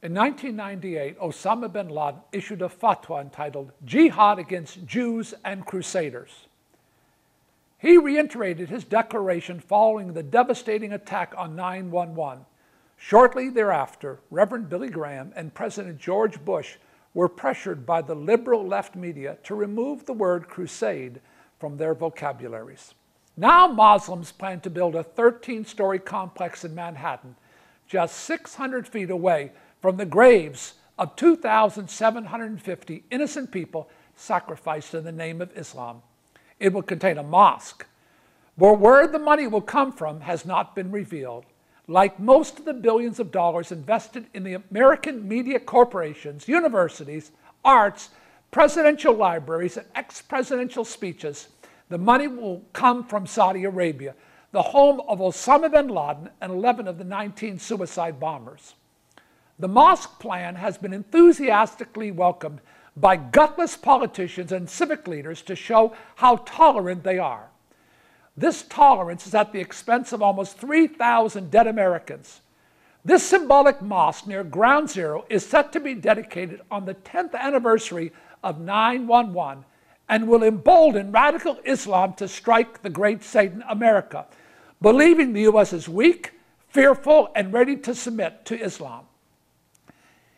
In 1998, Osama bin Laden issued a fatwa entitled Jihad Against Jews and Crusaders. He reiterated his declaration following the devastating attack on 9/11. Shortly thereafter, Reverend Billy Graham and President George Bush were pressured by the liberal left media to remove the word crusade from their vocabularies. Now Muslims plan to build a 13-story complex in Manhattan, just 600 feet away from the graves of 2,750 innocent people sacrificed in the name of Islam. It will contain a mosque, but where the money will come from has not been revealed. Like most of the billions of dollars invested in the American media corporations, universities, arts, presidential libraries, and ex-presidential speeches, the money will come from Saudi Arabia, the home of Osama bin Laden and 11 of the 19 suicide bombers. The mosque plan has been enthusiastically welcomed by gutless politicians and civic leaders to show how tolerant they are. This tolerance is at the expense of almost 3,000 dead Americans. This symbolic mosque near Ground Zero is set to be dedicated on the 10th anniversary of 9/11 and will embolden radical Islam to strike the great Satan America, believing the U.S. is weak, fearful, and ready to submit to Islam.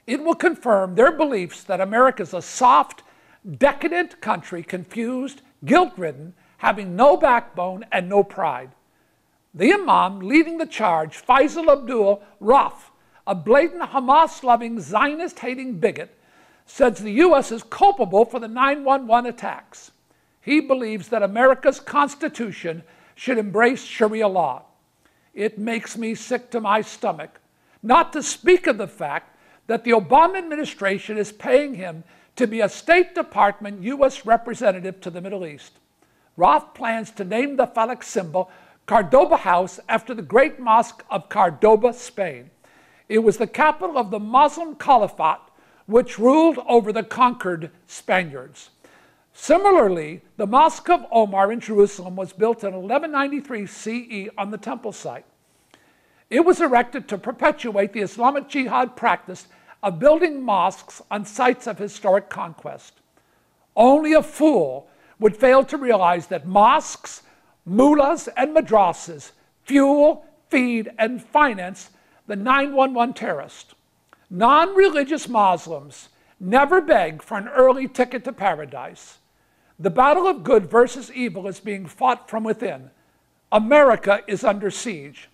It will confirm their beliefs that America is a soft, decadent country, confused, guilt-ridden, having no backbone and no pride. The imam leading the charge, Faisal Abdul Rauf, a blatant Hamas-loving, Zionist-hating bigot, says the U.S. is culpable for the 9/11 attacks. He believes that America's Constitution should embrace Sharia law. It makes me sick to my stomach, not to speak of the fact that the Obama administration is paying him to be a State Department U.S. representative to the Middle East. Rauf plans to name the phallic symbol Cordoba House after the great mosque of Cordoba, Spain. It was the capital of the Muslim Caliphate, which ruled over the conquered Spaniards. Similarly, the Mosque of Omar in Jerusalem was built in 1193 CE on the temple site. It was erected to perpetuate the Islamic Jihad practice of building mosques on sites of historic conquest. Only a fool would fail to realize that mosques, mullahs, and madrasas fuel, feed, and finance the 9/11 terrorists. Non-religious Muslims never beg for an early ticket to paradise. The battle of good versus evil is being fought from within. America is under siege.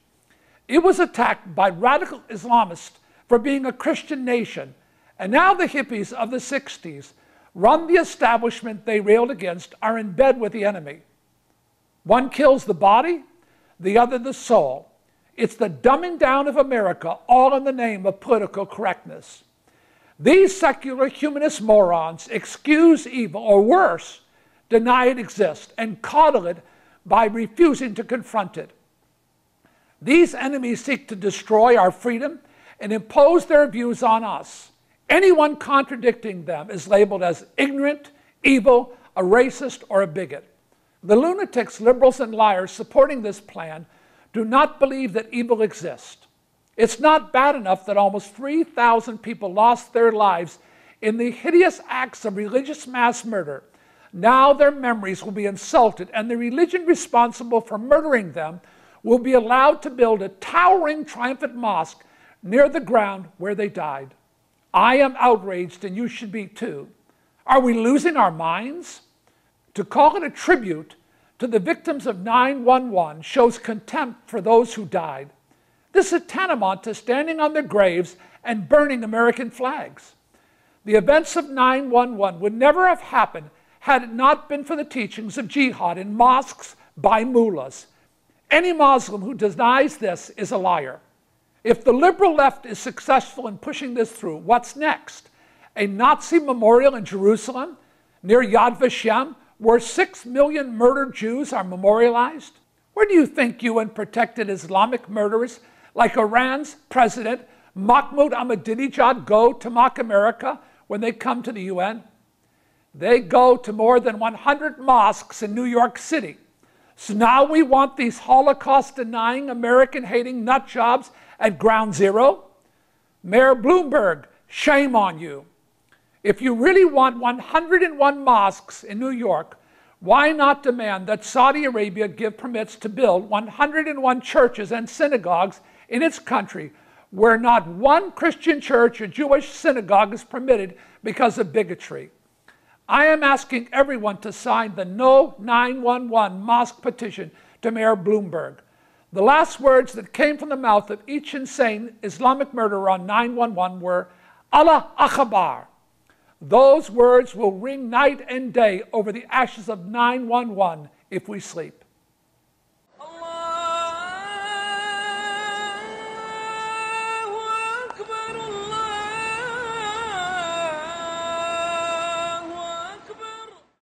It was attacked by radical Islamists for being a Christian nation, and now the hippies of the 60s run the establishment they railed against are in bed with the enemy. One kills the body, the other the soul. It's the dumbing down of America, all in the name of political correctness. These secular humanist morons excuse evil, or worse, deny it exists and coddle it by refusing to confront it. These enemies seek to destroy our freedom and impose their views on us. Anyone contradicting them is labeled as ignorant, evil, a racist, or a bigot. The lunatics, liberals, and liars supporting this plan do not believe that evil exists. It's not bad enough that almost 3,000 people lost their lives in the hideous acts of religious mass murder. Now their memories will be insulted, and the religion responsible for murdering them will be allowed to build a towering, triumphant mosque near the ground where they died. I am outraged, and you should be too. Are we losing our minds? To call it a tribute to the victims of 9/11 shows contempt for those who died. This is tantamount to standing on their graves and burning American flags. The events of 9/11 would never have happened had it not been for the teachings of jihad in mosques by mullahs. Any Muslim who denies this is a liar. If the liberal left is successful in pushing this through, what's next? A Nazi memorial in Jerusalem near Yad Vashem, where 6 million murdered Jews are memorialized? Where do you think UN protected Islamic murderers like Iran's president Mahmoud Ahmadinejad go to mock America when they come to the UN? They go to more than 100 mosques in New York City. So now we want these Holocaust-denying, American-hating nutjobs at Ground Zero? Mayor Bloomberg, shame on you. If you really want 101 mosques in New York, why not demand that Saudi Arabia give permits to build 101 churches and synagogues in its country, where not one Christian church or Jewish synagogue is permitted because of bigotry? I am asking everyone to sign the No 911 Mosque petition to Mayor Bloomberg. The last words that came from the mouth of each insane Islamic murderer on 911 were, Allah Akbar. Those words will ring night and day over the ashes of 911 if we sleep.